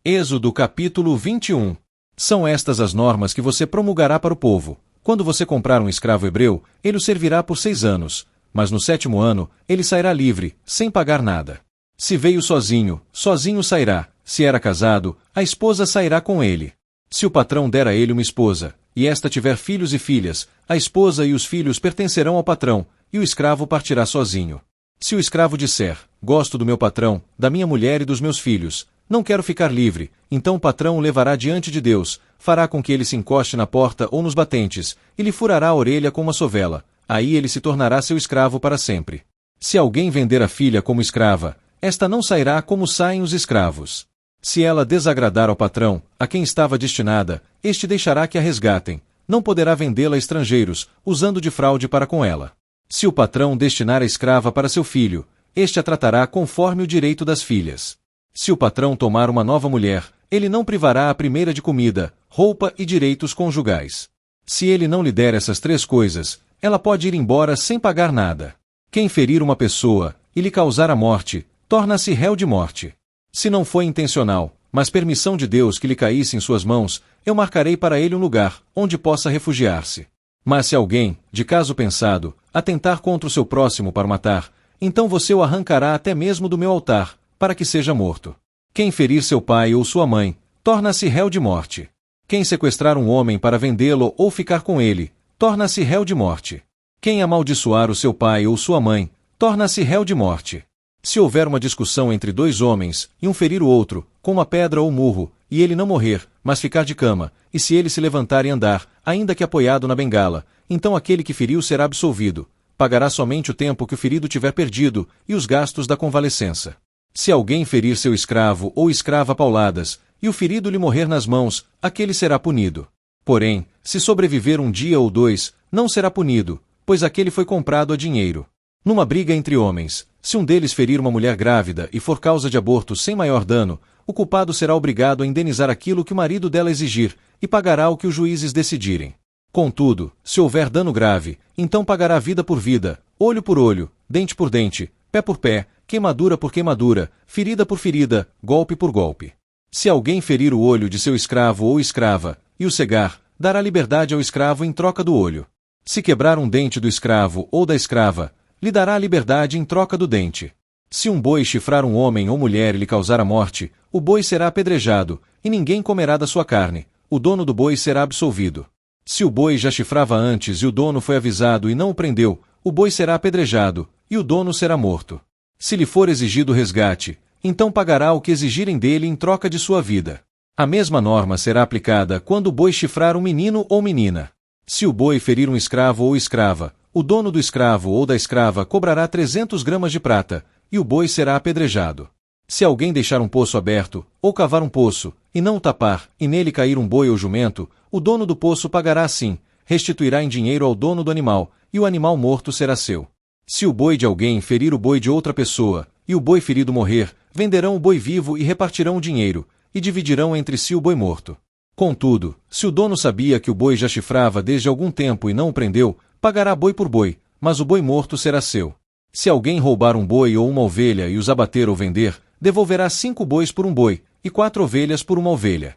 Êxodo capítulo 21. São estas as normas que você promulgará para o povo. Quando você comprar um escravo hebreu, ele o servirá por 6 anos, mas no 7º ano, ele sairá livre, sem pagar nada. Se veio sozinho, sozinho sairá. Se era casado, a esposa sairá com ele. Se o patrão der a ele uma esposa, e esta tiver filhos e filhas, a esposa e os filhos pertencerão ao patrão, e o escravo partirá sozinho. Se o escravo disser, gosto do meu patrão, da minha mulher e dos meus filhos, não quero ficar livre, então o patrão o levará diante de Deus, fará com que ele se encoste na porta ou nos batentes, e lhe furará a orelha com uma sovela, aí ele se tornará seu escravo para sempre. Se alguém vender a filha como escrava, esta não sairá como saem os escravos. Se ela desagradar ao patrão, a quem estava destinada, este deixará que a resgatem, não poderá vendê-la a estrangeiros, usando de fraude para com ela. Se o patrão destinar a escrava para seu filho, este a tratará conforme o direito das filhas. Se o patrão tomar uma nova mulher, ele não privará a primeira de comida, roupa e direitos conjugais. Se ele não lhe der essas 3 coisas, ela pode ir embora sem pagar nada. Quem ferir uma pessoa e lhe causar a morte, torna-se réu de morte. Se não foi intencional, mas permissão de Deus que lhe caísse em suas mãos, eu marcarei para ele um lugar, onde possa refugiar-se. Mas se alguém, de caso pensado, atentar contra o seu próximo para matar, então você o arrancará até mesmo do meu altar, para que seja morto. Quem ferir seu pai ou sua mãe, torna-se réu de morte. Quem sequestrar um homem para vendê-lo ou ficar com ele, torna-se réu de morte. Quem amaldiçoar o seu pai ou sua mãe, torna-se réu de morte. Se houver uma discussão entre 2 homens, e um ferir o outro, com uma pedra ou murro, e ele não morrer, mas ficar de cama, e se ele se levantar e andar, ainda que apoiado na bengala, então aquele que feriu será absolvido, pagará somente o tempo que o ferido tiver perdido, e os gastos da convalescença. Se alguém ferir seu escravo ou escrava a pauladas, e o ferido lhe morrer nas mãos, aquele será punido. Porém, se sobreviver 1 dia ou 2, não será punido, pois aquele foi comprado a dinheiro. Numa briga entre homens, se um deles ferir uma mulher grávida e for causa de aborto sem maior dano, o culpado será obrigado a indenizar aquilo que o marido dela exigir, e pagará o que os juízes decidirem. Contudo, se houver dano grave, então pagará vida por vida, olho por olho, dente por dente, pé por pé, queimadura por queimadura, ferida por ferida, golpe por golpe. Se alguém ferir o olho de seu escravo ou escrava, e o cegar, dará liberdade ao escravo em troca do olho. Se quebrar um dente do escravo ou da escrava, lhe dará a liberdade em troca do dente. Se um boi chifrar um homem ou mulher e lhe causar a morte, o boi será apedrejado, e ninguém comerá da sua carne, o dono do boi será absolvido. Se o boi já chifrava antes e o dono foi avisado e não o prendeu, o boi será apedrejado, e o dono será morto. Se lhe for exigido resgate, então pagará o que exigirem dele em troca de sua vida. A mesma norma será aplicada quando o boi chifrar um menino ou menina. Se o boi ferir um escravo ou escrava, o dono do escravo ou da escrava cobrará 300 gramas de prata, e o boi será apedrejado. Se alguém deixar um poço aberto, ou cavar um poço, e não o tapar, e nele cair um boi ou jumento, o dono do poço pagará assim, restituirá em dinheiro ao dono do animal, e o animal morto será seu. Se o boi de alguém ferir o boi de outra pessoa, e o boi ferido morrer, venderão o boi vivo e repartirão o dinheiro, e dividirão entre si o boi morto. Contudo, se o dono sabia que o boi já chifrava desde algum tempo e não o prendeu, pagará boi por boi, mas o boi morto será seu. Se alguém roubar um boi ou uma ovelha e os abater ou vender, devolverá 5 bois por um boi, e 4 ovelhas por uma ovelha.